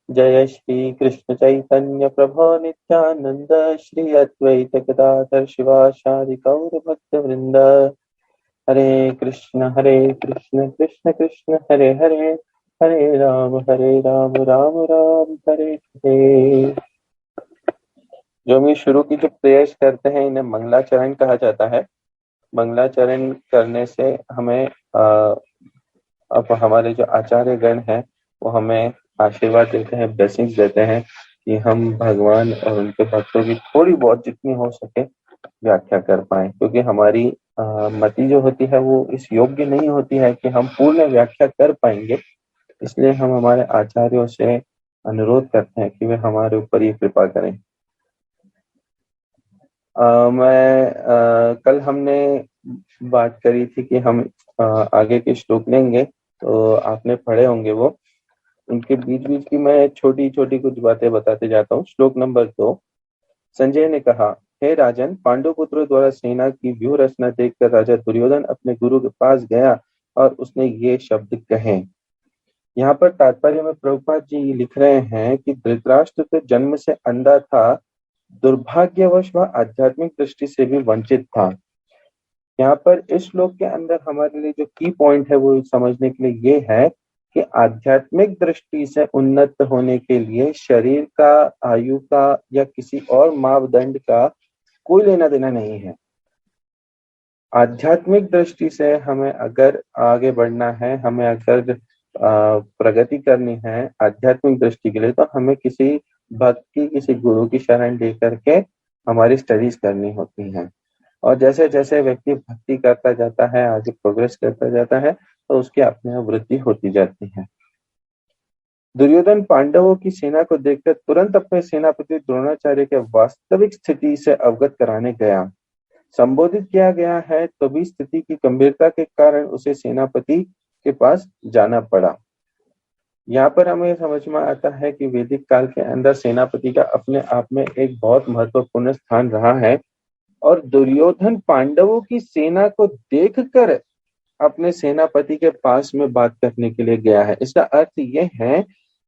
जय श्री कृष्ण चैतन्य प्रभु नित्यानंद श्री अद्वैत गदाधर शिवासादि गौर भक्त वृंद। हरे कृष्ण कृष्ण कृष्ण हरे हरे, हरे राम राम राम हरे हरे। जो हम ये शुरू की जो प्रेयर्स करते हैं इन्हें मंगलाचरण कहा जाता है। मंगलाचरण करने से हमें अब हमारे जो आचार्य गण हैं वो हमें आशीर्वाद देते हैं, ब्लेसिंग्स देते हैं कि हम भगवान और उनके भक्तों की थोड़ी बहुत जितनी हो सके व्याख्या कर पाए, क्योंकि हमारी मति जो होती है वो इस योग्य नहीं होती है कि हम पूर्ण व्याख्या कर पाएंगे। इसलिए हम हमारे आचार्यों से अनुरोध करते हैं कि वे हमारे ऊपर ये कृपा करें। कल हमने बात करी थी कि हम आगे के श्लोक लेंगे, तो आपने पढ़े होंगे वो। उनके बीच बीच की मैं छोटी छोटी कुछ बातें बताते जाता हूँ। श्लोक नंबर 2। संजय ने कहा, हे राजन, पांडु पुत्रों द्वारा सेना की व्यूह रचना देखकर राजा दुर्योधन अपने गुरु के पास गया और उसने ये शब्द कहे। यहाँ पर तात्पर्य में प्रभुपाद जी लिख रहे हैं कि धृतराष्ट्र तो जन्म से अंधा था, दुर्भाग्यवश वह आध्यात्मिक दृष्टि से भी वंचित था। यहाँ पर इस श्लोक के अंदर हमारे लिए जो की पॉइंट है वो समझने के लिए ये है कि आध्यात्मिक दृष्टि से उन्नत होने के लिए शरीर का, आयु का या किसी और मापदंड का कोई लेना देना नहीं है। आध्यात्मिक दृष्टि से हमें अगर आगे बढ़ना है, हमें अगर प्रगति करनी है आध्यात्मिक दृष्टि के लिए, तो हमें किसी भक्त की, किसी गुरु की शरण लेकर के हमारी स्टडीज करनी होती हैं। और जैसे जैसे व्यक्ति भक्ति करता जाता है, आगे प्रोग्रेस करता जाता है, तो उसकी अपने वृद्धि होती जाती है। दुर्योधन पांडवों की सेना को देखकर तुरंत अपने सेनापति द्रोणाचार्य के वास्तविक स्थिति से अवगत कराने गया। संबोधित किया गया है तो भी स्थिति की गंभीरता के कारण उसे सेनापति के पास जाना पड़ा। यहाँ पर हमें समझ में आता है कि वैदिक काल के अंदर सेनापति का अपने आप में एक बहुत महत्वपूर्ण स्थान रहा है, और दुर्योधन पांडवों की सेना को देखकर अपने सेनापति के पास में बात करने के लिए गया है। इसका अर्थ यह है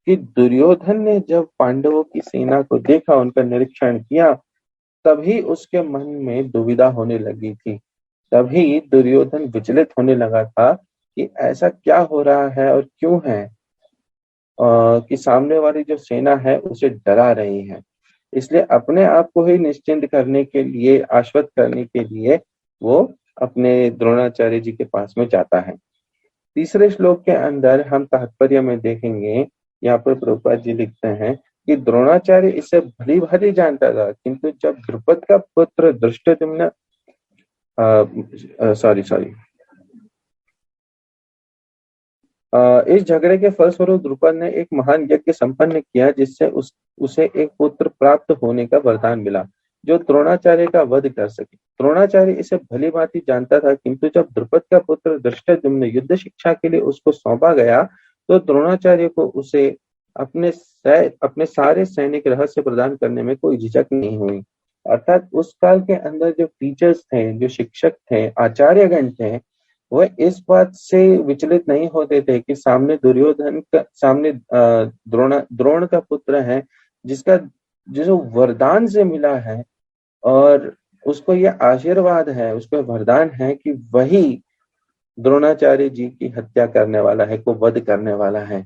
कि दुर्योधन ने जब पांडवों की सेना को देखा, उनका निरीक्षण किया, तभी उसके मन में दुविधा होने लगी थी। तभी दुर्योधन विचलित होने लगा था कि ऐसा क्या हो रहा है और क्यों है कि सामने वाली जो सेना है उसे डरा रही है। इसलिए अपने आप को ही निश्चिंत करने के लिए, आश्वस्त करने के लिए वो अपने द्रोणाचार्य जी के पास में जाता है। तीसरे श्लोक के अंदर हम तात्पर्य में देखेंगे, यहाँ पर प्रभुपाद जी लिखते हैं कि द्रोणाचार्य इसे भली भांति जानता था, किंतु जब द्रुपद का पुत्र धृष्टद्युम्न इस झगड़े के फलस्वरूप द्रुपद ने एक महान यज्ञ संपन्न किया, जिससे उसे एक पुत्र प्राप्त होने का वरदान मिला जो द्रोणाचार्य का वध कर सके। द्रोणाचार्य इसे भली भांति जानता था, किंतु जब द्रुपद का पुत्र धृष्टद्युम्न युद्ध शिक्षा के लिए उसको सौंपा गया, तो द्रोणाचार्य को उसे अपने सारे सैनिक रहस्य प्रदान करने में कोई झिझक नहीं हुई। अर्थात उस काल के अंदर जो टीचर्स थे, जो शिक्षक थे, आचार्यगण थे, वह इस बात से विचलित नहीं होते थे कि सामने दुर्योधन का, सामने द्रोण का पुत्र है जिसका जो वरदान से मिला है, और उसको यह आशीर्वाद है, उसको वरदान है कि वही द्रोणाचार्य जी की हत्या करने वाला है, को वध करने वाला है।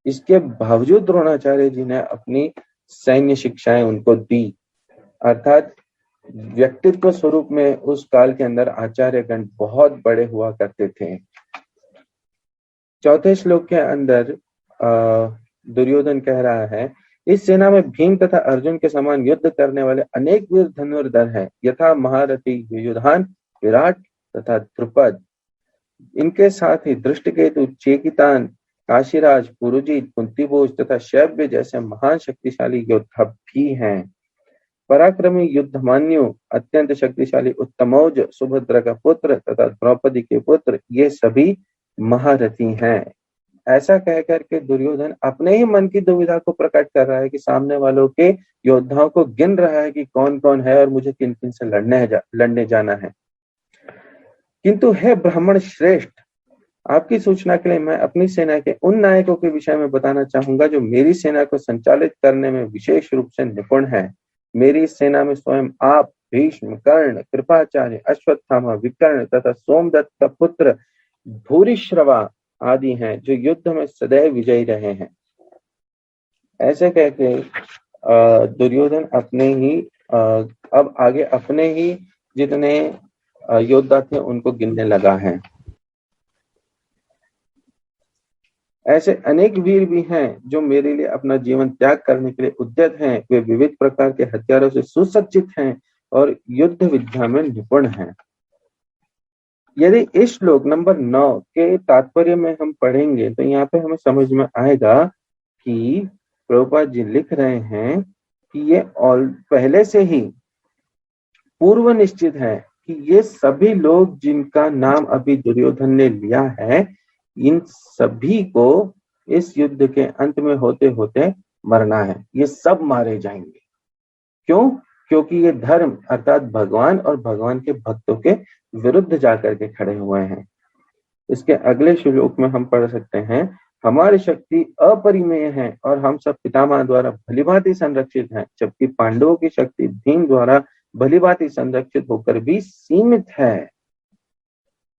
इसके बावजूद द्रोणाचार्य जी ने अपनी सैन्य शिक्षाएं उनको दी। अर्थात व्यक्तित्व स्वरूप में उस काल के अंदर आचार्यगण बहुत बड़े हुआ करते थे। चौथे श्लोक के अंदर दुर्योधन कह रहा है, इस सेना में भीम तथा अर्जुन के समान युद्ध करने वाले अनेक वीर धनुर्धर हैं, यथा महारथी युयुधान, विराट तथा द्रुपद। इनके साथ ही दृष्टकेतु, चेकितान, काशीराज, पुरुजित, कुंतीभोज तथा शैब्य जैसे महान शक्तिशाली योद्धा भी हैं। पराक्रमी युद्धमान्यु, अत्यंत शक्तिशाली उत्तमौज, सुभद्रा का पुत्र तथा द्रौपदी के पुत्र, ये सभी महारथी हैं। ऐसा कहकर के दुर्योधन अपने ही मन की दुविधा को प्रकट कर रहा है कि सामने वालों के योद्धाओं को गिन रहा है कि कौन कौन है और मुझे किन किन से लड़ने जाना है। किंतु हे ब्राह्मण श्रेष्ठ, आपकी सूचना के लिए मैं अपनी सेना के उन नायकों के विषय में बताना चाहूंगा जो मेरी सेना को संचालित करने में विशेष रूप से निपुण हैं। मेरी सेना में स्वयं आप, भीष्म, कर्ण, कृपाचार्य, अश्वत्थामा, विकर्ण तथा सोमदत्त का पुत्र भूरिश्रवा आदि हैं जो युद्ध में सदैव विजयी रहे हैं। ऐसे कहके दुर्योधन अपने ही अब आगे अपने ही जितने योद्धा थे उनको गिनने लगा है। ऐसे अनेक वीर भी हैं जो मेरे लिए अपना जीवन त्याग करने के लिए उद्यत हैं। वे विविध प्रकार के हथियारों से सुसज्जित हैं और युद्ध विद्या में निपुण हैं। यदि इस श्लोक नंबर 9 के तात्पर्य में हम पढ़ेंगे तो यहाँ पे हमें समझ में आएगा कि प्रभुपाद जी लिख रहे हैं कि ये पहले से ही पूर्व निश्चित है कि ये सभी लोग जिनका नाम अभी दुर्योधन ने लिया है, इन सभी को इस युद्ध के अंत में होते होते मरना है। ये सब मारे जाएंगे। क्यों? क्योंकि ये धर्म अर्थात भगवान और भगवान के भक्तों के विरुद्ध जाकर के खड़े हुए हैं। इसके अगले श्लोक में हम पढ़ सकते हैं, हमारी शक्ति अपरिमेय है और हम सब पितामह द्वारा भलीभांति संरक्षित हैं, जबकि पांडवों की शक्ति भीम द्वारा भलीभांति संरक्षित होकर भी सीमित है।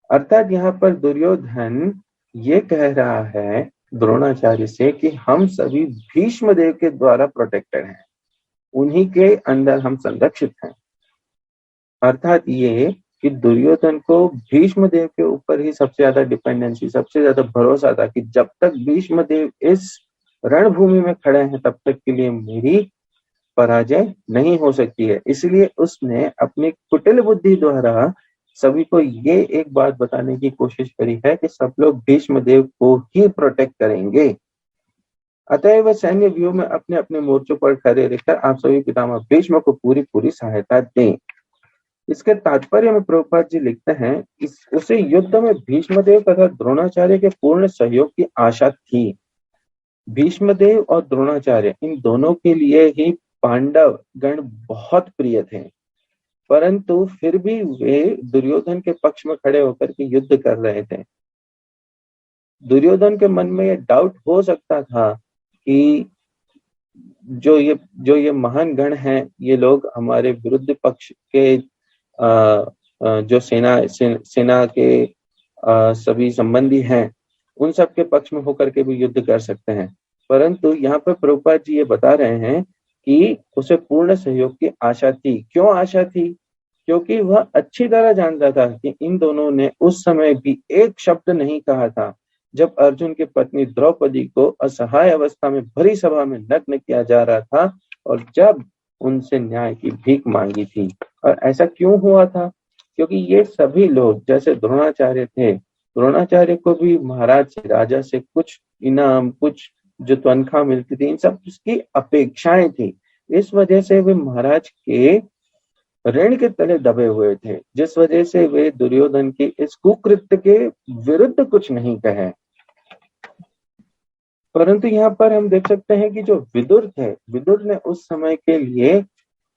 अर्थात यहाँ पर दुर्योधन ये कह रहा है द्रोणाचार्य से कि हम सभी भीष्म देव के द्वारा प्रोटेक्टेड हैं, उन्हीं के अंदर हम संरक्षित हैं। अर्थात ये कि दुर्योधन को भीष्म देव के ऊपर ही सबसे ज्यादा डिपेंडेंसी, सबसे ज्यादा भरोसा था कि जब तक भीष्म देव इस रणभूमि में खड़े हैं तब तक के लिए मेरी पराजय नहीं हो सकती है। इसलिए उसने अपनी कुटिल बुद्धि द्वारा सभी को ये एक बात बताने की कोशिश करी है कि सब लोग भीष्म देव को ही प्रोटेक्ट करेंगे। अतएव सैन्य व्यूह में अपने अपने मोर्चों पर खड़े रहकर आप सभी पितामह भीष्म को पूरी पूरी सहायता दें। इसके तात्पर्य में प्रभुपाद जी लिखते हैं, उसे युद्ध में भीष्मदेव तथा द्रोणाचार्य के पूर्ण सहयोग की आशा थी। भीष्मदेव और द्रोणाचार्य इन दोनों के लिए ही पांडव गण बहुत प्रिय थे, परंतु फिर भी वे दुर्योधन के पक्ष में खड़े होकर के युद्ध कर रहे थे। दुर्योधन के मन में यह डाउट हो सकता था कि जो ये महान गण हैं, ये लोग हमारे विरुद्ध पक्ष के जो सेना के सभी संबंधी हैं, उन सब के पक्ष में होकर के भी युद्ध कर सकते हैं। परंतु यहाँ पर प्रभुपाद जी ये बता रहे हैं कि उसे पूर्ण सहयोग की आशा थी। क्यों आशा थी? क्योंकि वह अच्छी तरह जानता था कि इन दोनों ने उस समय भी एक शब्द नहीं कहा था जब अर्जुन की पत्नी द्रौपदी को असहाय अवस्था में भरी सभा में नग्न किया जा रहा था और जब उनसे न्याय की भीख मांगी थी। और ऐसा क्यों हुआ था? क्योंकि ये सभी लोग, जैसे द्रोणाचार्य थे, द्रोणाचार्य को भी महाराज से, राजा से कुछ इनाम, कुछ जो तनख्वाह मिलती थी, इन सब की अपेक्षाएं थी। इस वजह से वे महाराज के ऋण के तले दबे हुए थे, जिस वजह से वे दुर्योधन की इस कुकृत्य के विरुद्ध कुछ नहीं कहे। परंतु यहाँ पर हम देख सकते हैं कि जो विदुर थे, विदुर ने उस समय के लिए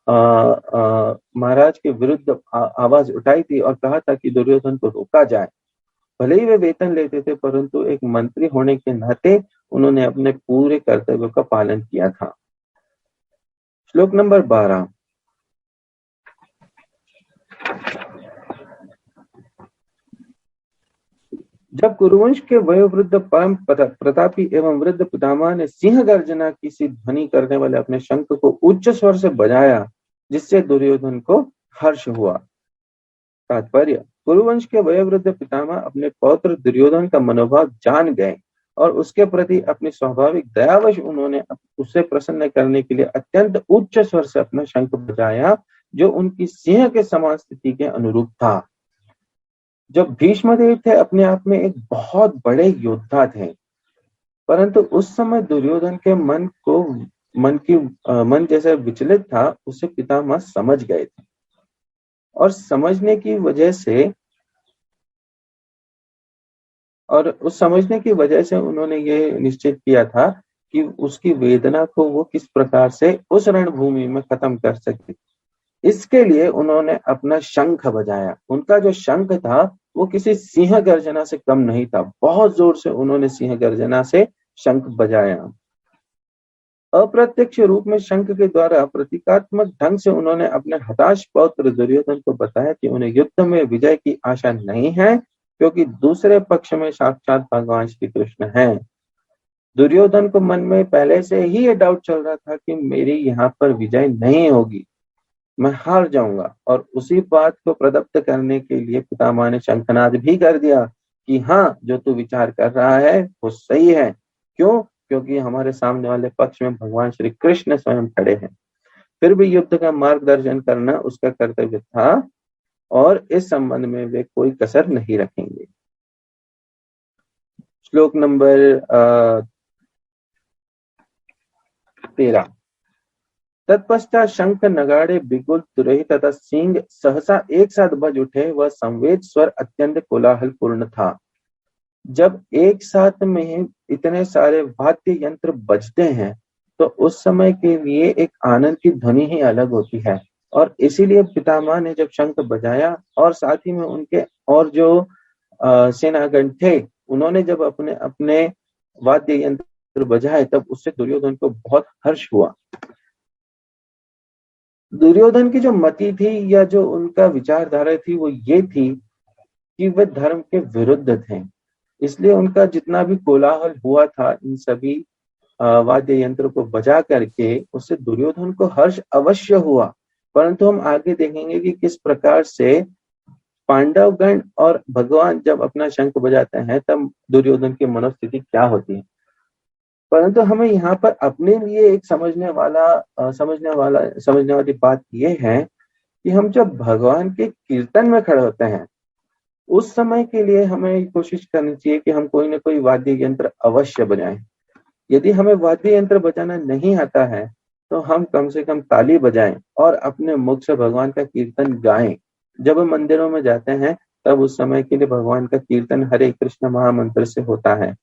महाराज के विरुद्ध आवाज उठाई थी और कहा था कि दुर्योधन को रोका जाए। भले ही वे वेतन लेते थे, परंतु एक मंत्री होने के नाते उन्होंने अपने पूरे कर्तव्यों का पालन किया था। श्लोक नंबर 12, जब कुरुवंश के वयोवृद्ध परम प्रतापी एवं वृद्ध पितामह ने सिंह गर्जना की सी ध्वनि करने वाले अपने शंख को उच्च स्वर से बजाया, जिससे दुर्योधन को हर्ष हुआ। तात्पर्य, कुरुवंश के वयोवृद्ध पितामह अपने पौत्र दुर्योधन का मनोभाव जान गए और उसके प्रति अपनी स्वाभाविक दयावश उन्होंने उसे प्रसन्न करने के लिए अत्यंत उच्च स्वर से अपना शंख बजाया, जो उनकी सिंह के समान स्थिति के अनुरूप था। जब भीष्मदेव थे अपने आप में एक बहुत बड़े योद्धा थे, परंतु उस समय दुर्योधन के मन जैसे विचलित था, उसे पितामह समझ गए थे और समझने की वजह से उन्होंने ये निश्चित किया था कि उसकी वेदना को वो किस प्रकार से उस रणभूमि में खत्म कर सके। इसके लिए उन्होंने अपना शंख बजाया। उनका जो शंख था वो किसी सिंह गर्जना से कम नहीं था। बहुत जोर से उन्होंने सिंह गर्जना से शंख बजाया। अप्रत्यक्ष रूप में शंख के द्वारा प्रतीकात्मक ढंग से उन्होंने अपने हताश पौत्र दुर्योधन को बताया कि उन्हें युद्ध में विजय की आशा नहीं है, क्योंकि दूसरे पक्ष में साक्षात भगवान श्री कृष्ण हैं। दुर्योधन को मन में पहले से ही ये डाउट चल रहा था कि मेरी यहाँ पर विजय नहीं होगी, मैं हार जाऊंगा। और उसी बात को प्रदत्त करने के लिए पितामह ने शंखनाद भी कर दिया कि हाँ, जो तू विचार कर रहा है वो सही है। क्यों? क्योंकि हमारे सामने वाले पक्ष में भगवान श्री कृष्ण स्वयं खड़े हैं। फिर भी युद्ध का मार्गदर्शन करना उसका कर्तव्य था और इस संबंध में वे कोई कसर नहीं रखेंगे। श्लोक नंबर 13। तत्पश्चात शंख नगाड़े बिगुल तुरही तथा सिंह सहसा एक साथ बज उठे। वह संवेद स्वर अत्यंत कोलाहल पूर्ण था। जब एक साथ में इतने सारे वाद्य यंत्र बजते हैं तो उस समय के लिए एक आनंद की ध्वनि ही अलग होती है। और इसीलिए पितामह ने जब शंख बजाया और साथ ही में उनके और जो सेनागण थे उन्होंने जब अपने अपने वाद्य यंत्र बजाए तब उससे दुर्योधन को बहुत हर्ष हुआ। दुर्योधन की जो मति थी या जो उनका विचारधारा थी वो ये थी कि वे धर्म के विरुद्ध थे, इसलिए उनका जितना भी कोलाहल हुआ था इन सभी वाद्य यंत्र को बजा करके उससे दुर्योधन को हर्ष अवश्य हुआ। परंतु हम आगे देखेंगे कि किस प्रकार से पांडवगण और भगवान जब अपना शंख बजाते हैं तब दुर्योधन की मनोस्थिति क्या होती है। परंतु हमें यहाँ पर अपने लिए एक समझने वाली बात यह है कि हम जब भगवान के कीर्तन में खड़े होते हैं उस समय के लिए हमें कोशिश करनी चाहिए कि हम कोई ना कोई वाद्य यंत्र अवश्य बजाएं। यदि हमें वाद्य यंत्र बजाना नहीं आता है तो हम कम से कम ताली बजाएं और अपने मुख से भगवान का कीर्तन गाएं। जब हम मंदिरों में जाते हैं तब उस समय के लिए भगवान का कीर्तन हरे कृष्ण महामंत्र से होता है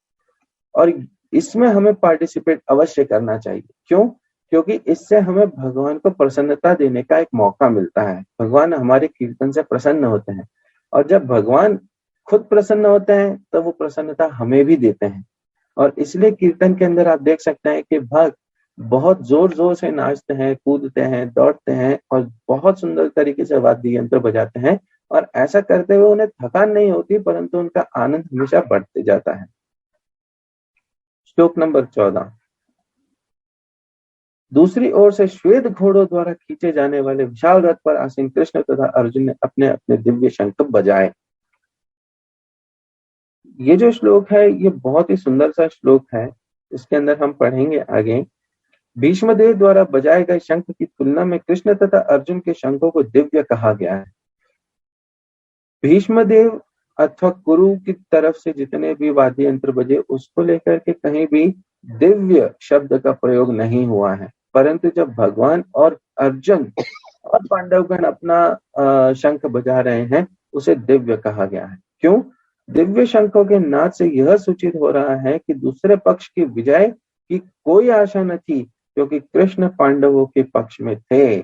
और इसमें हमें पार्टिसिपेट अवश्य करना चाहिए। क्यों? क्योंकि इससे हमें भगवान को प्रसन्नता देने का एक मौका मिलता है। भगवान हमारे कीर्तन से प्रसन्न होते हैं और जब भगवान खुद प्रसन्न होते हैं तब वो प्रसन्नता हमें भी देते हैं। और इसलिए कीर्तन के अंदर आप देख सकते हैं कि भक्त बहुत जोर जोर से नाचते हैं, कूदते हैं, दौड़ते हैं और बहुत सुंदर तरीके से वाद्य यंत्र बजाते हैं और ऐसा करते हुए उन्हें थकान नहीं होती परंतु उनका आनंद हमेशा बढ़ते जाता है। श्लोक नंबर 14। दूसरी ओर से श्वेत घोड़ों द्वारा खींचे जाने वाले विशाल रथ पर आसीन कृष्ण तथा अर्जुन ने अपने अपने दिव्य शंख बजाए। ये जो श्लोक है ये बहुत ही सुंदर सा श्लोक है। इसके अंदर हम पढ़ेंगे आगे। भीष्मदेव द्वारा बजाए गए शंख की तुलना में कृष्ण तथा अर्जुन के शंखों को दिव्य कहा गया है। भीष्मदेव अथवा कुरु की तरफ से जितने भी वाद्य यंत्र बजे उसको लेकर के कहीं भी दिव्य शब्द का प्रयोग नहीं हुआ है, परंतु जब भगवान और अर्जुन और पांडवगण अपना शंख बजा रहे हैं उसे दिव्य कहा गया है। क्यों? दिव्य शंखों के नाद से यह सूचित हो रहा है कि दूसरे पक्ष की विजय की कोई आशा न थी, क्योंकि कृष्ण पांडवों के पक्ष में थे।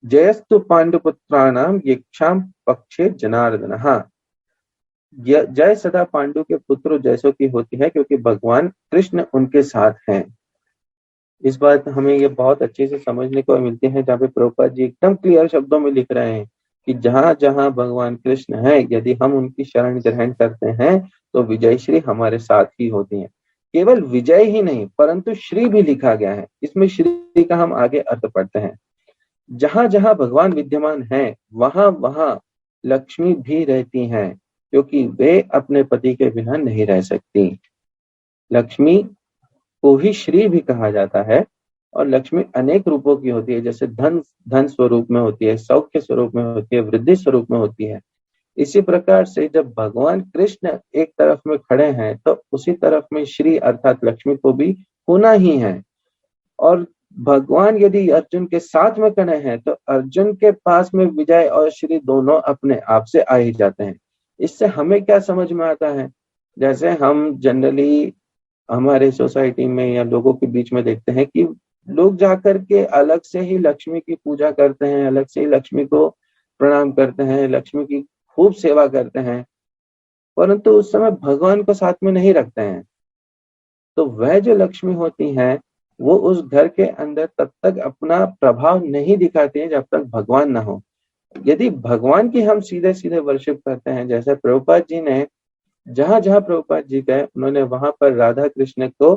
जयस्तु पांडुपुत्राणाम यक्षाम पक्षे जनार्दन। जय सदा पांडु के पुत्र जैसों की होती है क्योंकि भगवान कृष्ण उनके साथ हैं। इस बात हमें ये बहुत अच्छे से समझने को मिलती है जहाँ पे प्रभुपाद जी एकदम क्लियर शब्दों में लिख रहे हैं कि जहां जहां भगवान कृष्ण है यदि हम उनकी शरण ग्रहण करते हैं तो विजय श्री हमारे साथ ही होती है। केवल विजय ही नहीं परंतु श्री भी लिखा गया है। इसमें श्री का हम आगे अर्थ पढ़ते हैं। जहां जहां भगवान विद्यमान है वहां वहां लक्ष्मी भी रहती हैं, क्योंकि वे अपने पति के बिना नहीं रह सकती। लक्ष्मी को ही श्री भी कहा जाता है और लक्ष्मी अनेक रूपों की होती है, जैसे धन स्वरूप में होती है, सौख्य स्वरूप में होती है, वृद्धि स्वरूप में होती है। इसी प्रकार से जब भगवान कृष्ण एक तरफ में खड़े हैं तो उसी तरफ में श्री अर्थात लक्ष्मी को भी होना ही है। और भगवान यदि अर्जुन के साथ में खड़े हैं तो अर्जुन के पास में विजय और श्री दोनों अपने आप से आ ही जाते हैं। इससे हमें क्या समझ में आता है, जैसे हम जनरली हमारे सोसाइटी में या लोगों के बीच में देखते हैं कि लोग जाकर के अलग से ही लक्ष्मी की पूजा करते हैं, अलग से ही लक्ष्मी को प्रणाम करते हैं, लक्ष्मी की खूब सेवा करते हैं, परंतु उस समय भगवान को साथ में नहीं रखते हैं, तो वह जो लक्ष्मी होती हैं वो उस घर के अंदर तब तक अपना प्रभाव नहीं दिखाती हैं जब तक भगवान ना हो। यदि भगवान की हम सीधे सीधे वर्शिप करते हैं, जैसे प्रभुपाद जी ने जहां जहां प्रभुपाद जी गए उन्होंने वहां पर राधा कृष्ण को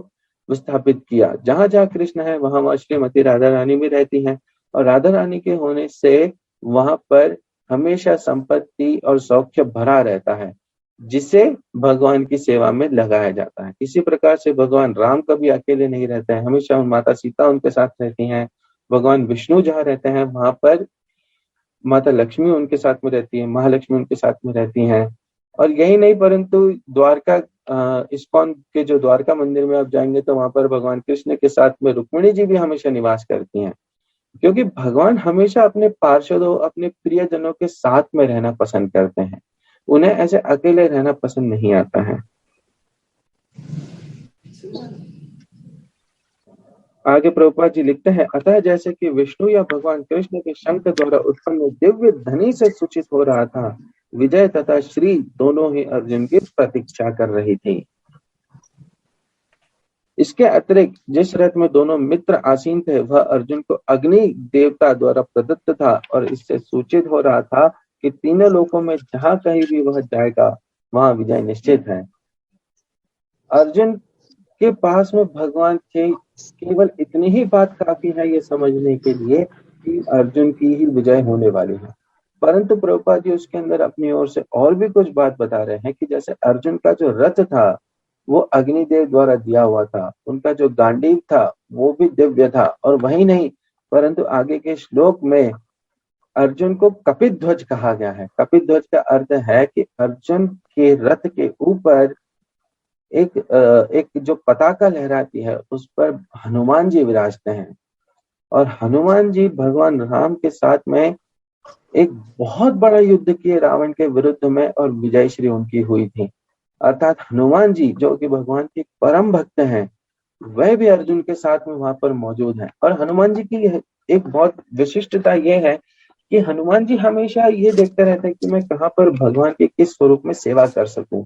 विस्थापित किया। जहां जहां कृष्ण है वहां वहां श्रीमती राधा रानी भी रहती हैं, और राधा रानी के होने से वहां पर हमेशा संपत्ति और सौख्य भरा रहता है, जिसे भगवान की सेवा में लगाया जाता है। इसी प्रकार से भगवान राम कभी अकेले नहीं रहते हैं, हमेशा माता सीता उनके साथ रहती हैं। भगवान विष्णु जहाँ रहते हैं वहां पर माता लक्ष्मी उनके साथ में रहती है, महालक्ष्मी उनके साथ में रहती हैं। और यही नहीं, परंतु द्वारका इस्कॉन के जो द्वारका मंदिर में आप जाएंगे तो वहां पर भगवान कृष्ण के साथ में रुक्मिणी जी भी हमेशा निवास करती हैं, क्योंकि भगवान हमेशा अपने पार्षदों, अपने प्रियजनों के साथ में रहना पसंद करते हैं, उन्हें ऐसे अकेले रहना पसंद नहीं आता है। आगे प्रभुपाद जी लिखते हैं, अतः जैसे कि विष्णु या भगवान कृष्ण के शंख द्वारा उत्पन्न दिव्य ध्वनि से सूचित हो रहा था, विजय तथा श्री दोनों ही अर्जुन की प्रतीक्षा कर रही थी। इसके अतिरिक्त जिस रथ में दोनों मित्र आसीन थे वह अर्जुन को अग्नि देवता द्वारा प्रदत्त था, और इससे सूचित हो रहा था कि तीनों लोकों में जहां कहीं भी वह जाएगा वहां विजय निश्चित है। अर्जुन के पास में भगवान थे, केवल इतनी ही बात काफी है ये समझने के लिए कि अर्जुन की ही विजय होने वाली है। परंतु प्रभुपाद जी उसके अंदर अपनी ओर से और भी कुछ बात बता रहे हैं कि जैसे अर्जुन का जो रथ था वो अग्निदेव द्वारा दिया हुआ था, उनका जो गांडीव था वो भी दिव्य था, और वही नहीं परंतु आगे के श्लोक में अर्जुन को कपित ध्वज कहा गया है। कपित ध्वज का अर्थ है कि अर्जुन के रथ के ऊपर एक जो पताका लहराती है उस पर हनुमान जी विराजते हैं, और हनुमान जी भगवान राम के साथ में एक बहुत बड़ा युद्ध किए रावण के विरुद्ध में, और विजय श्री उनकी हुई थी। अर्थात हनुमान जी जो कि भगवान के परम भक्त हैं वह भी अर्जुन के साथ में वहां पर मौजूद हैं। और हनुमान जी की एक बहुत विशिष्टता यह है कि हनुमान जी हमेशा ये देखते रहते हैं कि मैं कहाँ पर भगवान के किस स्वरूप में सेवा कर सकूं।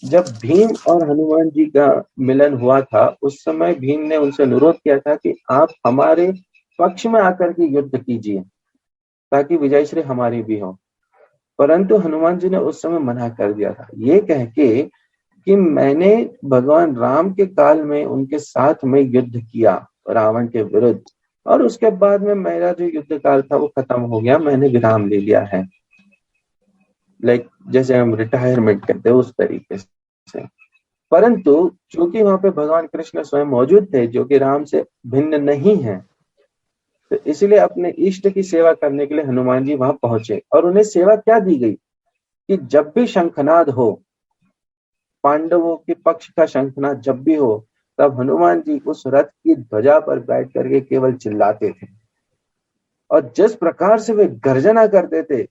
जब भीम और हनुमान जी का मिलन हुआ था उस समय भीम ने उनसे अनुरोध किया था कि आप हमारे पक्ष में आकर के युद्ध कीजिए ताकि विजय श्री हमारी भी हो, परंतु हनुमान जी ने उस समय मना कर दिया था, ये कह के कि मैंने भगवान राम के काल में उनके साथ में युद्ध किया रावण के विरुद्ध, और उसके बाद में मेरा जो युद्ध काल था वो खत्म हो गया, मैंने विराम ले लिया है। जैसे हम रिटायरमेंट करते हैं उस तरीके से। परंतु चूंकि वहां पे भगवान कृष्ण स्वयं मौजूद थे जो कि राम से भिन्न नहीं है, तो इसलिए अपने इष्ट की सेवा करने के लिए हनुमान जी वहां पहुंचे। और उन्हें सेवा क्या दी गई कि जब भी शंखनाद हो, पांडवों के पक्ष का शंखनाद जब भी हो, तब हनुमान जी उस रथ की ध्वजा पर बैठ करके केवल चिल्लाते थे, और जिस प्रकार से वे गर्जना करते थे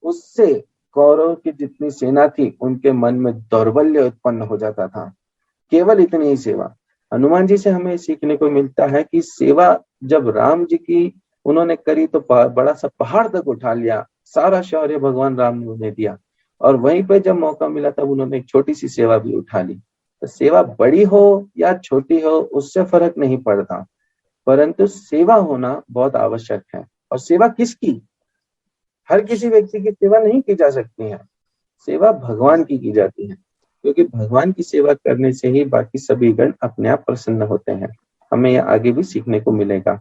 उससे कौरव की जितनी सेना थी उनके मन में दौर्बल्य उत्पन्न हो जाता था। केवल इतनी ही सेवा हनुमान जी से हमें सीखने को मिलता है कि सेवा जब राम जी की उन्होंने करी तो बड़ा सा पहाड़ तक उठा लिया, सारा शौर्य भगवान राम ने उन्हें दिया, और वहीं पे जब मौका मिला तब उन्होंने एक छोटी सी सेवा भी उठा ली। तो सेवा बड़ी हो या छोटी हो उससे फर्क नहीं पड़ता, परंतु सेवा होना बहुत आवश्यक है। और सेवा किसकी? हर किसी व्यक्ति की सेवा नहीं की जा सकती है, सेवा भगवान की जाती है, क्योंकि भगवान की सेवा करने से ही बाकी सभी गण अपने आप प्रसन्न होते हैं। हमें यह आगे भी सीखने को मिलेगा।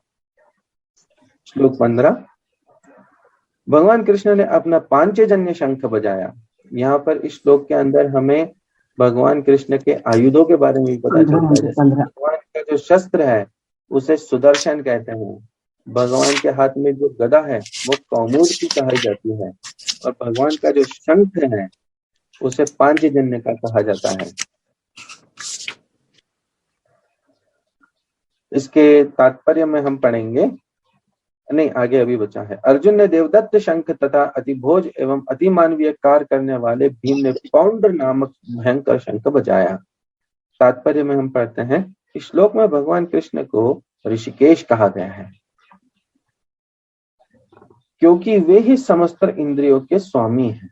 श्लोक 15, भगवान कृष्ण ने अपना पांचजन्य शंख बजाया। यहाँ पर इस श्लोक के अंदर हमें भगवान कृष्ण के आयुधों के बारे में भी पता चलता है। जैसे भगवान का जो शस्त्र है उसे सुदर्शन कहते हैं, भगवान के हाथ में जो गदा है वो कौमुद की कही जाती है, और भगवान का जो शंख है उसे पांचजन्य का कहा जाता है। इसके तात्पर्य में हम पढ़ेंगे, नहीं आगे अभी बचा है। अर्जुन ने देवदत्त शंख तथा अतिभोज एवं अतिमानवीय कार्य करने वाले भीम ने पौंड्र नामक भयंकर शंख बजाया। तात्पर्य में हम पढ़ते हैं, इस श्लोक में भगवान कृष्ण को ऋषिकेश कहा गया है। क्योंकि वे ही समस्त इंद्रियों के स्वामी हैं।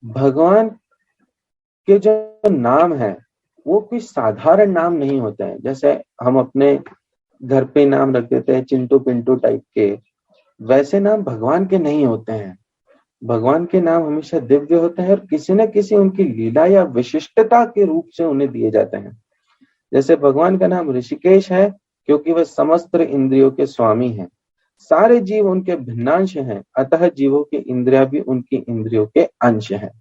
भगवान के जो नाम है वो कोई साधारण नाम नहीं होते हैं। जैसे हम अपने घर पे नाम रख देते हैं चिंटू पिंटू टाइप के, वैसे नाम भगवान के नहीं होते हैं। भगवान के नाम हमेशा दिव्य होते हैं और किसी न किसी उनकी लीला या विशिष्टता के रूप से उन्हें दिए जाते हैं। जैसे भगवान का नाम ऋषिकेश है क्योंकि वह समस्त इंद्रियों के स्वामी हैं। सारे जीव उनके भिन्नांश हैं, अतः जीवों की इंद्रिया भी उनकी इंद्रियों के अंश हैं।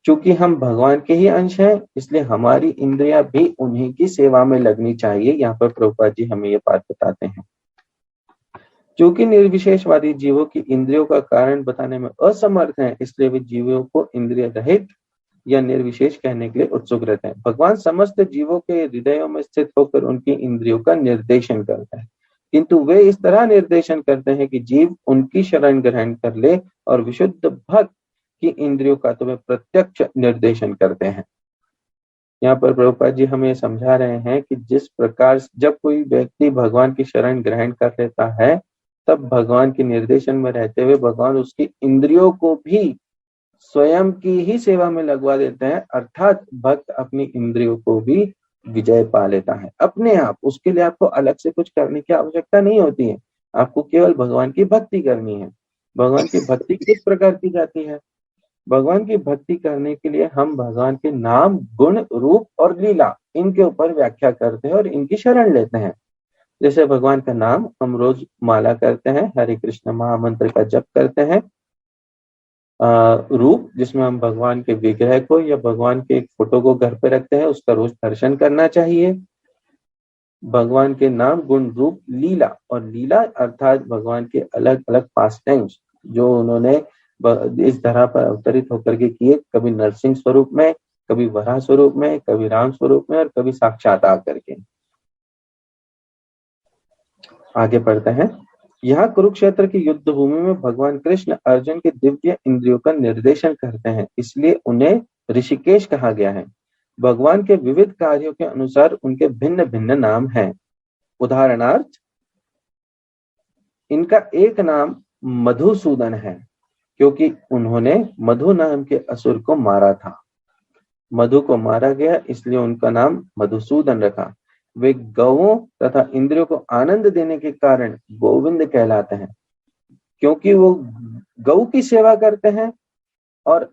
चूंकि हम भगवान के ही अंश हैं, इसलिए हमारी इंद्रियां भी उन्हीं की सेवा में लगनी चाहिए। यहाँ पर प्रभुपाद जी हमें ये बात बताते हैं। क्योंकि निर्विशेषवादी जीवों की इंद्रियों का कारण बताने में असमर्थ हैं, इसलिए वे जीवों को इंद्रिय रहित या निर्विशेष कहने के लिए उत्सुक रहते हैं। भगवान समस्त जीवों के हृदयों में स्थित होकर उनकी इंद्रियों का निर्देशन करते हैं, किंतु वे इस तरह निर्देशन करते हैं कि जीव उनकी शरण ग्रहण कर ले, और विशुद्ध भक्त की इंद्रियों का तो वे प्रत्यक्ष निर्देशन करते हैं। यहाँ पर प्रभुपाद जी हमें समझा रहे हैं कि जिस प्रकार जब कोई व्यक्ति भगवान की शरण ग्रहण कर लेता है, तब भगवान के निर्देशन में रहते हुए भगवान उसकी इंद्रियों को भी स्वयं की ही सेवा में लगवा देते हैं। अर्थात भक्त अपनी इंद्रियों को भी विजय पा लेता है अपने आप। उसके लिए आपको अलग से कुछ करने की आवश्यकता नहीं होती है, आपको केवल भगवान की भक्ति करनी है। भगवान की भक्ति किस प्रकार की जाती है? भगवान की भक्ति करने के लिए हम भगवान के नाम, गुण, रूप और लीला, इनके ऊपर व्याख्या करते हैं और इनकी शरण लेते हैं। जैसे भगवान का नाम हम रोज माला करते हैं, हरे कृष्ण महामंत्र का जप करते हैं। रूप, जिसमें हम भगवान के विग्रह को या भगवान के एक फोटो को घर पे रखते हैं, उसका रोज दर्शन करना चाहिए। भगवान के नाम, गुण, रूप, लीला, और लीला अर्थात भगवान के अलग अलग पास टाइम्स जो उन्होंने इस धरा पर अवतरित होकर के किए, कभी नरसिंह स्वरूप में, कभी वराह स्वरूप में, कभी राम स्वरूप में और कभी साक्षात आकर के। आगे पढ़ते हैं। यहाँ कुरुक्षेत्र की युद्ध भूमि में भगवान कृष्ण अर्जुन के दिव्य इंद्रियों का निर्देशन करते हैं, इसलिए उन्हें ऋषिकेश कहा गया है। भगवान के विविध कार्यों के अनुसार उनके भिन्न भिन्न नाम हैं। उदाहरणार्थ, इनका एक नाम मधुसूदन है क्योंकि उन्होंने मधु नाम के असुर को मारा था। मधु को मारा गया इसलिए उनका नाम मधुसूदन रखा। वे गौओं तथा इंद्रियों को आनंद देने के कारण गोविंद कहलाते हैं, क्योंकि वो गौ की सेवा करते हैं और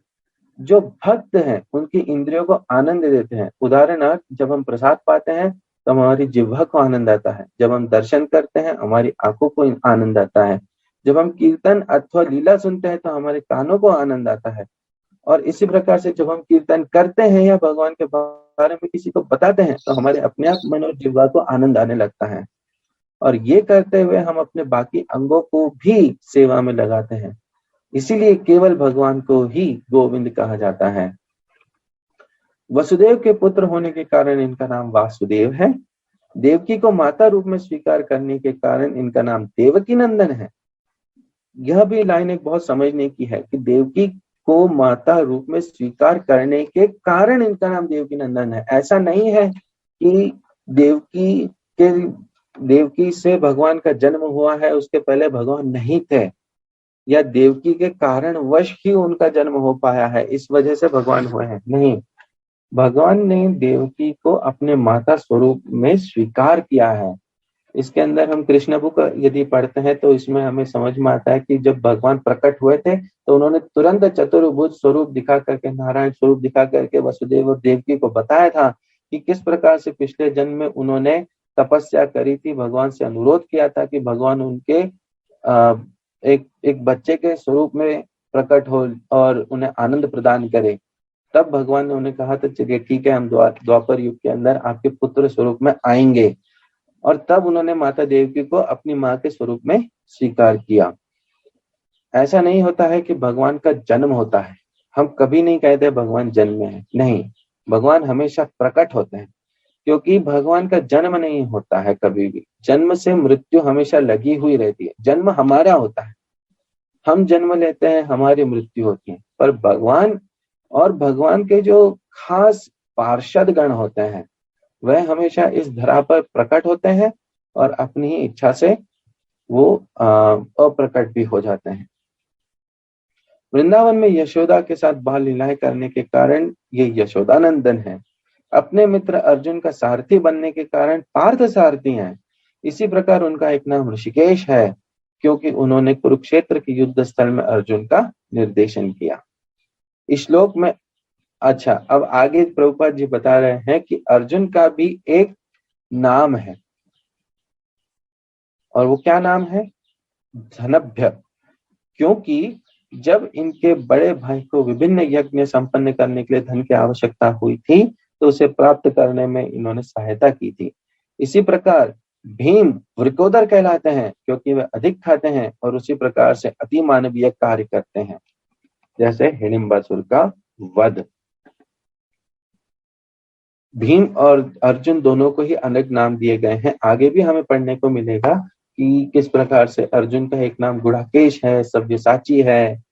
जो भक्त हैं उनकी इंद्रियों को आनंद देते हैं। उदाहरणार्थ, जब हम प्रसाद पाते हैं तो हमारी जिह्वा को आनंद आता है, जब हम दर्शन करते हैं हमारी आंखों को आनंद आता है, जब हम कीर्तन अथवा लीला सुनते हैं तो हमारे कानों को आनंद आता है। और इसी प्रकार से जब हम कीर्तन करते हैं या भगवान के बारे में किसी को बताते हैं तो हमारे अपने आप मन और जिह्वा को आनंद आने लगता है, और ये करते हुए हम अपने बाकी अंगों को भी सेवा में लगाते हैं। इसीलिए केवल भगवान को ही गोविंद कहा जाता है। वसुदेव के पुत्र होने के कारण इनका नाम वासुदेव है। देवकी को माता रूप में स्वीकार करने के कारण इनका नाम देवकी नंदन है। यह भी लाइन एक बहुत समझने की है कि देवकी को माता रूप में स्वीकार करने के कारण इनका नाम देवकी नंदन है। ऐसा नहीं है कि देवकी से भगवान का जन्म हुआ है, उसके पहले भगवान नहीं थे, या देवकी के कारण वश ही उनका जन्म हो पाया है, इस वजह से भगवान हुए हैं। नहीं, भगवान ने देवकी को अपने माता स्वरूप में स्वीकार किया है। इसके अंदर हम कृष्ण बुक यदि पढ़ते हैं तो इसमें हमें समझ में आता है कि जब भगवान प्रकट हुए थे तो उन्होंने तुरंत चतुर्भुज स्वरूप दिखा करके, नारायण स्वरूप दिखा करके वसुदेव और देवकी को बताया था कि किस प्रकार से पिछले जन्म में उन्होंने तपस्या करी थी, भगवान से अनुरोध किया था कि भगवान उनके एक बच्चे के स्वरूप में प्रकट हो और उन्हें आनंद प्रदान करे। तब भगवान ने उन्हें कहा था चलिए ठीक है, हम द्वापर युग के अंदर आपके पुत्र स्वरूप में आएंगे, और तब उन्होंने माता देवकी को अपनी माँ के स्वरूप में स्वीकार किया। ऐसा नहीं होता है कि भगवान का जन्म होता है, हम कभी नहीं कहते भगवान जन्मे हैं, नहीं, भगवान हमेशा प्रकट होते हैं, क्योंकि भगवान का जन्म नहीं होता है कभी भी। जन्म से मृत्यु हमेशा लगी हुई रहती है। जन्म हमारा होता है, हम जन्म लेते हैं, हमारी मृत्यु होती है, पर भगवान और भगवान के जो खास पार्षद गण होते हैं वह हमेशा इस धरा पर प्रकट होते हैं और अपनी ही इच्छा से वो अप्रकट भी हो जाते हैं। वृंदावन में यशोदा के साथ बाल लीलाएं करने के कारण ये यशोदानंदन है। अपने मित्र अर्जुन का सारथी बनने के कारण पार्थ सारथी हैं। इसी प्रकार उनका एक नाम ऋषिकेश है, क्योंकि उन्होंने कुरुक्षेत्र के युद्ध स्थल में अर्जुन का निर्देशन किया। इस श्लोक में अच्छा, अब आगे प्रभुपाद जी बता रहे हैं कि अर्जुन का भी एक नाम है, और वो क्या नाम है? धनभ्य। क्योंकि जब इनके बड़े भाई को विभिन्न यज्ञ संपन्न करने के लिए धन की आवश्यकता हुई थी, तो उसे प्राप्त करने में इन्होंने सहायता की थी। इसी प्रकार भीम वृकोदर कहलाते हैं, क्योंकि वे अधिक खाते हैं और उसी प्रकार से अति मानवीय कार्य करते हैं, जैसे हिडिंबासुर का वध। भीम और अर्जुन दोनों को ही अनेक नाम दिए गए हैं। आगे भी हमें पढ़ने को मिलेगा कि किस प्रकार से अर्जुन का एक नाम गुड़ाकेश है, सव्यसाची है,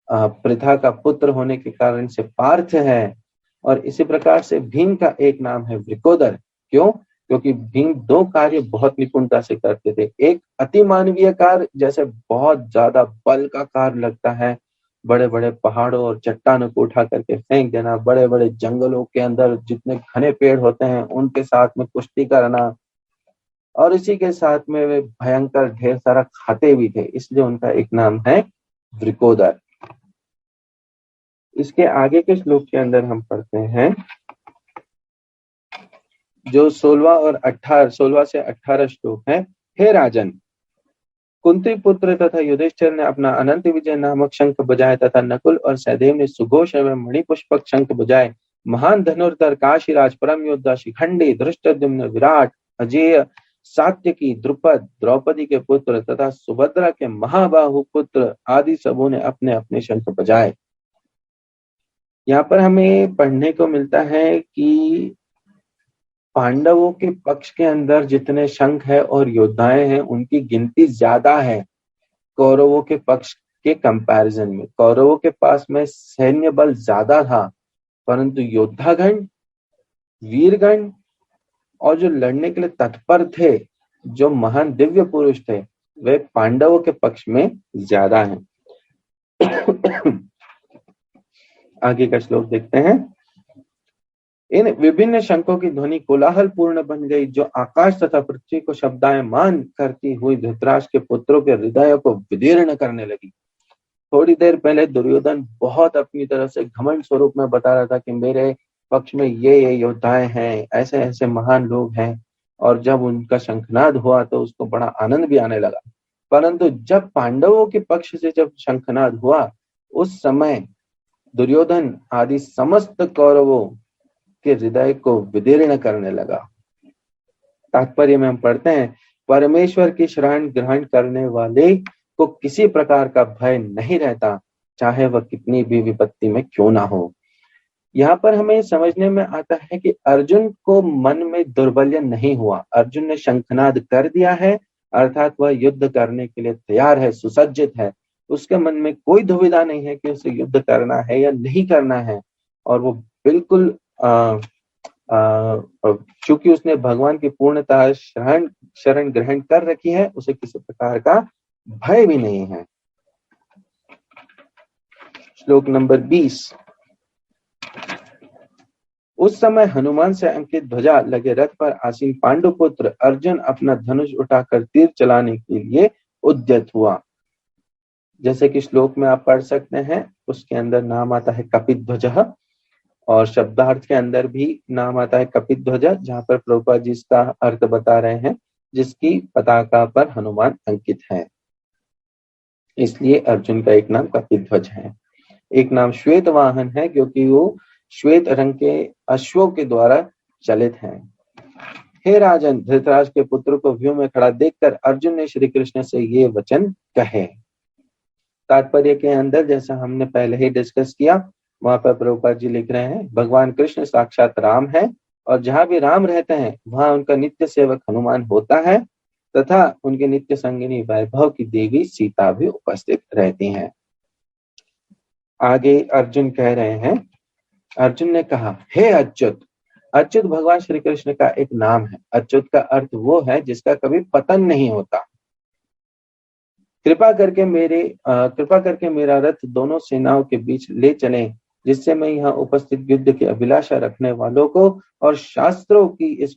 पृथा का पुत्र होने के कारण से पार्थ है, और इसी प्रकार से भीम का एक नाम है वृकोदर। क्यों? क्योंकि भीम दो कार्य बहुत निपुणता से करते थे। एक अति मानवीय कार्य, जैसे बहुत ज्यादा बल का कार्य लगता है, बड़े बड़े पहाड़ों और चट्टानों को उठा करके फेंक देना, बड़े बड़े जंगलों के अंदर जितने घने पेड़ होते हैं उनके साथ में कुश्ती करना, और इसी के साथ में वे भयंकर ढेर सारा खाते भी थे, इसलिए उनका एक नाम है वृकोदर। इसके आगे के श्लोक के अंदर हम पढ़ते हैं, जो 16 से 18 श्लोक है। हे राजन, कुंती पुत्र तथा युधिष्ठिर ने अपना अनंत विजय नामक शंख बजाया तथा नकुल और सहदेव ने सुघोष एवं मणिपुष्पक शंख बजाए। महान धनुर्धर काशीराज, परम योद्धा शिखंडी, धृष्टद्युम्न, विराट, अजेय, सात्यकी, द्रुपद, द्रौपदी के पुत्र तथा सुभद्रा के महाबाहु पुत्र आदि सबों ने अपने अपने शंख बजाए। यहाँ पर हमें पढ़ने को मिलता है कि पांडवों के पक्ष के अंदर जितने शंख है और योद्धाएं हैं उनकी गिनती ज्यादा है कौरवों के पक्ष के कंपैरिजन में। कौरवों के पास में सैन्य बल ज्यादा था, परंतु योद्धागण, वीरगण और जो लड़ने के लिए तत्पर थे, जो महान दिव्य पुरुष थे, वे पांडवों के पक्ष में ज्यादा हैं। आगे का श्लोक देखते हैं। इन विभिन्न शंखों की ध्वनि कोलाहल पूर्ण बन गई, जो आकाश तथा पृथ्वी को शब्दायमान करती हुई धृतराष्ट्र के पुत्रों के हृदय को विदीर्ण करने लगी। थोड़ी देर पहले दुर्योधन बहुत अपनी तरफ से घमंड स्वरूप में बता रहा था कि मेरे पक्ष में ये योद्धाएं हैं, ऐसे ऐसे महान लोग हैं, और जब उनका शंखनाद हुआ तो उसको बड़ा आनंद भी आने लगा। परंतु जब पांडवों के पक्ष से जब शंखनाद हुआ, उस समय दुर्योधन आदि समस्त कौरवों के हृदय को विदीर्ण करने लगा। तात्पर्य में हम पढ़ते हैं, परमेश्वर की शरण ग्रहण करने वाले को किसी प्रकार का भय नहीं रहता, चाहे वह कितनी भी विपत्ति में क्यों ना हो। यहाँ पर हमें समझने में आता है कि अर्जुन को मन में दुर्बल्य नहीं हुआ। अर्जुन ने शंखनाद कर दिया है, अर्थात वह युद्ध करने के लिए तैयार है, सुसज्जित है। उसके मन में कोई दुविधा नहीं है कि उसे युद्ध करना है या नहीं करना है, और वो बिल्कुल चूंकि उसने भगवान की पूर्णतः शरण ग्रहण कर रखी है, उसे किसी प्रकार का भय भी नहीं है। श्लोक नंबर 20। उस समय हनुमान से अंकित ध्वजा लगे रथ पर आसीन पांडुपुत्र अर्जुन अपना धनुष उठाकर तीर चलाने के लिए उद्यत हुआ। जैसे कि श्लोक में आप पढ़ सकते हैं, उसके अंदर नाम आता है कपिध्वज, और शब्दार्थ के अंदर भी नाम आता है कपिध्वज, जहाँ पर प्रभुपाद जी इसका अर्थ बता रहे हैं, जिसकी पताका पर हनुमान अंकित है, इसलिए अर्जुन का एक नाम कपिध्वज है। एक नाम श्वेत वाहन है, क्योंकि वो श्वेत रंग के अश्वों के द्वारा चलित हैं। हे राजन, धृतराष्ट्र के पुत्र को व्यूह में खड़ा देखकर अर्जुन ने श्री कृष्ण से ये वचन कहे। तात्पर्य के अंदर जैसा हमने पहले ही डिस्कस किया, वहां पर प्रभुपाद जी लिख रहे हैं, भगवान कृष्ण साक्षात राम है, और जहां भी राम रहते हैं वहां उनका नित्य सेवक हनुमान होता है, तथा उनके नित्य संगिनी वैभव की देवी सीता भी उपस्थित रहती हैं। आगे अर्जुन कह रहे हैं, अर्जुन ने कहा, हे अच्युत। अच्युत भगवान श्री कृष्ण का एक नाम है। अच्युत का अर्थ वो है जिसका कभी पतन नहीं होता। कृपा करके मेरा रथ दोनों सेनाओं के बीच ले चलें, जिससे मैं यहाँ उपस्थित युद्ध की अभिलाषा रखने वालों को और शस्त्रों की इस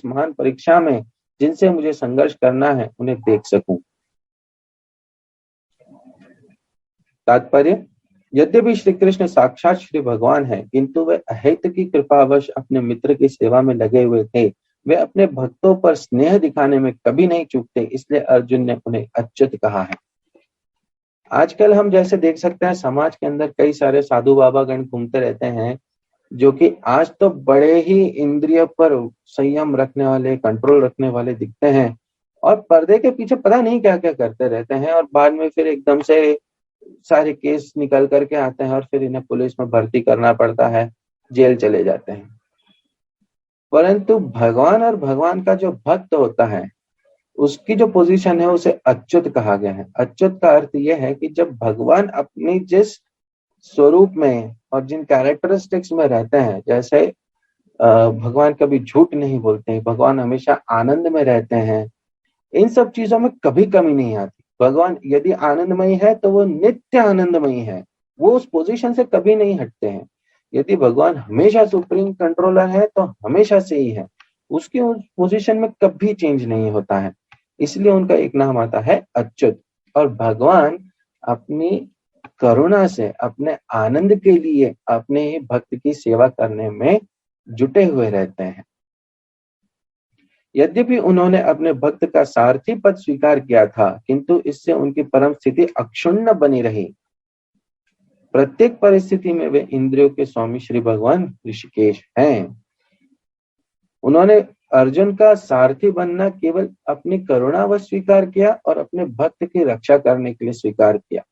महान परीक्षा में जिनसे मुझे संघर्ष करना है उन्हें देख सकूं। तात्पर्य, यद्यपि श्री कृष्ण साक्षात श्री भगवान है, किंतु वे अहेतु की कृपावश अपने मित्र की सेवा में लगे हुए थे। वे अपने भक्तों पर स्नेह दिखाने में कभी नहीं चूकते, इसलिए अर्जुन ने उन्हें अच्युत कहा है। आजकल हम जैसे देख सकते हैं, समाज के अंदर कई सारे साधु बाबा गण घूमते रहते हैं, जो कि आज तो बड़े ही इंद्रिय पर संयम रखने वाले, कंट्रोल रखने वाले दिखते हैं, और पर्दे के पीछे पता नहीं क्या क्या करते रहते हैं, और बाद में फिर एकदम से सारे केस निकल करके आते हैं और फिर इन्हें पुलिस में भर्ती करना पड़ता है, जेल चले जाते हैं। परंतु भगवान और भगवान का जो भक्त होता है, उसकी जो पोजीशन है उसे अच्युत कहा गया है। अच्युत का अर्थ यह है कि जब भगवान अपनी जिस स्वरूप में और जिन कैरेक्टरिस्टिक्स में रहते हैं, जैसे भगवान कभी झूठ नहीं बोलते हैं, भगवान हमेशा आनंद में रहते हैं, इन सब चीजों में कभी कमी नहीं आती। भगवान यदि आनंदमयी है तो वो नित्य आनंदमयी है, वो उस पोजीशन से कभी नहीं हटते हैं। यदि भगवान हमेशा सुप्रीम कंट्रोलर है तो हमेशा से ही है, उसकी उस पोजीशन में कभी चेंज नहीं होता है, इसलिए उनका एक नाम आता है अच्युत। और भगवान अपनी करुणा से, अपने आनंद के लिए अपने भक्त की सेवा करने में जुटे हुए रहते हैं। यद्यपि उन्होंने अपने भक्त का सारथी पद स्वीकार किया था, किंतु इससे उनकी परम स्थिति अक्षुण्ण बनी रही। प्रत्येक परिस्थिति में वे इंद्रियों के स्वामी श्री भगवान ऋषिकेश हैं। उन्होंने अर्जुन का सारथी बनना केवल अपनी करुणा व स्वीकार किया और अपने भक्त की रक्षा करने के लिए स्वीकार किया।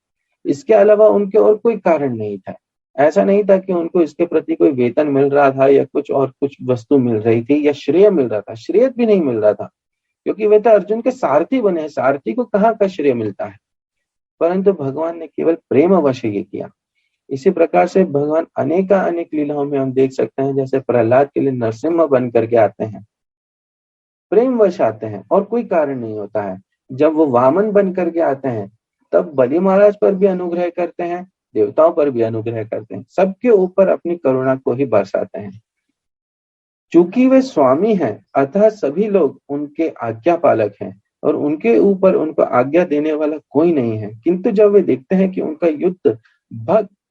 इसके अलावा उनके और कोई कारण नहीं था। ऐसा नहीं था कि उनको इसके प्रति कोई वेतन मिल रहा था या कुछ वस्तु मिल रही थी या श्रेय मिल रहा था। श्रेय भी नहीं मिल रहा था, क्योंकि वे तो अर्जुन के सारथी बने। सारथी को कहाँ का श्रेय मिलता है? परंतु भगवान ने केवल प्रेम वश ये किया। इसी प्रकार से भगवान अनेक लीलाओं में हम देख सकते हैं, जैसे प्रहलाद के लिए नरसिम्हा बन करके आते हैं, प्रेम वश आते हैं और कोई कारण नहीं होता है। जब वो वामन बन करके आते हैं, तब बलि महाराज पर भी अनुग्रह करते हैं, देवताओं पर भी अनुग्रह करते हैं, सबके ऊपर अपनी करुणा को ही बरसाते हैं। चूंकि वे स्वामी हैं, अतः सभी लोग उनके आज्ञा पालक हैं और उनके ऊपर उनको आज्ञा देने वाला कोई नहीं है। किंतु जब वे देखते हैं कि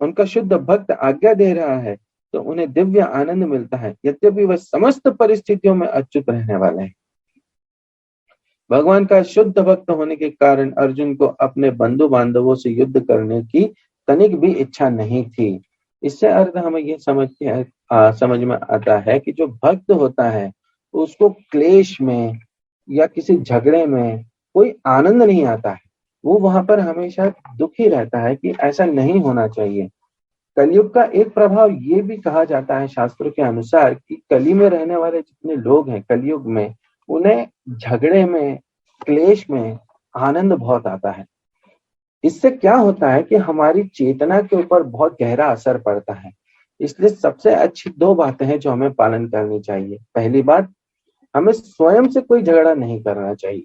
उनका शुद्ध भक्त आज्ञा दे रहा है, तो उन्हें दिव्य आनंद मिलता है, यद्यपि वह समस्त परिस्थितियों में अच्युत रहने वाले हैं। भगवान का शुद्ध भक्त होने के कारण अर्जुन को अपने बंधु बांधवों से युद्ध करने की तनिक भी इच्छा नहीं थी। इससे अर्थ हमें ये समझ में आता है कि जो भक्त होता है उसको क्लेश में या किसी झगड़े में कोई आनंद नहीं आता है, वो वहां पर हमेशा दुखी रहता है कि ऐसा नहीं होना चाहिए। कलयुग का एक प्रभाव ये भी कहा जाता है शास्त्रों के अनुसार कि कली में रहने वाले जितने लोग हैं कलयुग में, उन्हें झगड़े में, क्लेश में आनंद बहुत आता है। इससे क्या होता है कि हमारी चेतना के ऊपर बहुत गहरा असर पड़ता है। इसलिए सबसे अच्छी दो बातें हैं जो हमें पालन करनी चाहिए। पहली बात, हमें स्वयं से कोई झगड़ा नहीं करना चाहिए,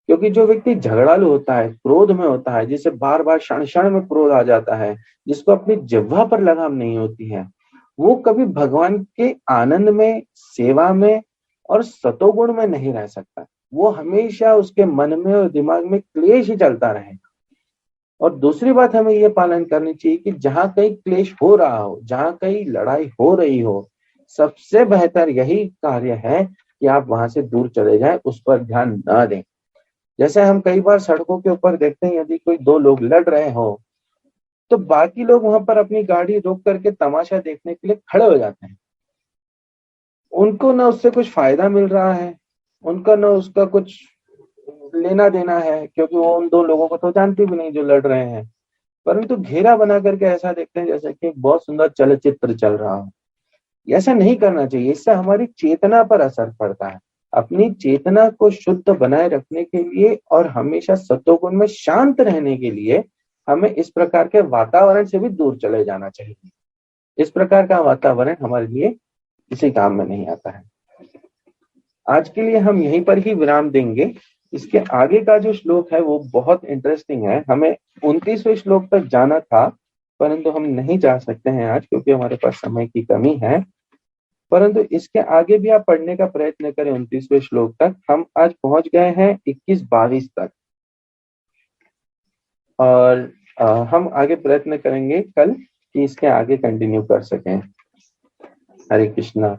क्योंकि जो व्यक्ति झगड़ालू होता है, क्रोध में होता है, जिसे बार बार क्षण क्षण में क्रोध आ जाता है, जिसको अपनी जिह्वा पर लगाम नहीं होती है, वो कभी भगवान के आनंद में, सेवा में और सतोगुण में नहीं रह सकता। वो हमेशा उसके मन में और दिमाग में क्लेश ही चलता रहेगा। और दूसरी बात हमें ये पालन करनी चाहिए कि जहां कहीं क्लेश हो रहा हो, जहां कहीं लड़ाई हो रही हो, सबसे बेहतर यही कार्य है कि आप वहां से दूर चले जाएं, उस पर ध्यान न दें। जैसे हम कई बार सड़कों के ऊपर देखते हैं, यदि कोई दो लोग लड़ रहे हो तो बाकी लोग वहां पर अपनी गाड़ी रोक करके तमाशा देखने के लिए खड़े हो जाते हैं। उनको ना उससे कुछ फायदा मिल रहा है, उनका ना उसका कुछ लेना देना है, क्योंकि वो उन दो लोगों को तो जानते भी नहीं जो लड़ रहे हैं, परंतु घेरा बना करके ऐसा देखते हैं जैसे कि बहुत सुंदर चलचित्र चल रहा हो। ऐसा नहीं करना चाहिए, इससे हमारी चेतना पर असर पड़ता है। अपनी चेतना को शुद्ध बनाए रखने के लिए और हमेशा सत्वगुण में शांत रहने के लिए हमें इस प्रकार के वातावरण से भी दूर चले जाना चाहिए। इस प्रकार का वातावरण हमारे लिए किसी काम में नहीं आता है। आज के लिए हम यहीं पर ही विराम देंगे। इसके आगे का जो श्लोक है वो बहुत इंटरेस्टिंग है। हमें 29वें श्लोक तक जाना था, परंतु हम नहीं जा सकते हैं आज क्योंकि हमारे पास समय की कमी है। परंतु इसके आगे भी आप पढ़ने का प्रयत्न करें 29वें श्लोक तक। हम आज पहुंच गए हैं 21-22 तक, और हम आगे प्रयत्न करेंगे कल कि इसके आगे कंटिन्यू कर सकें। हरे कृष्णा।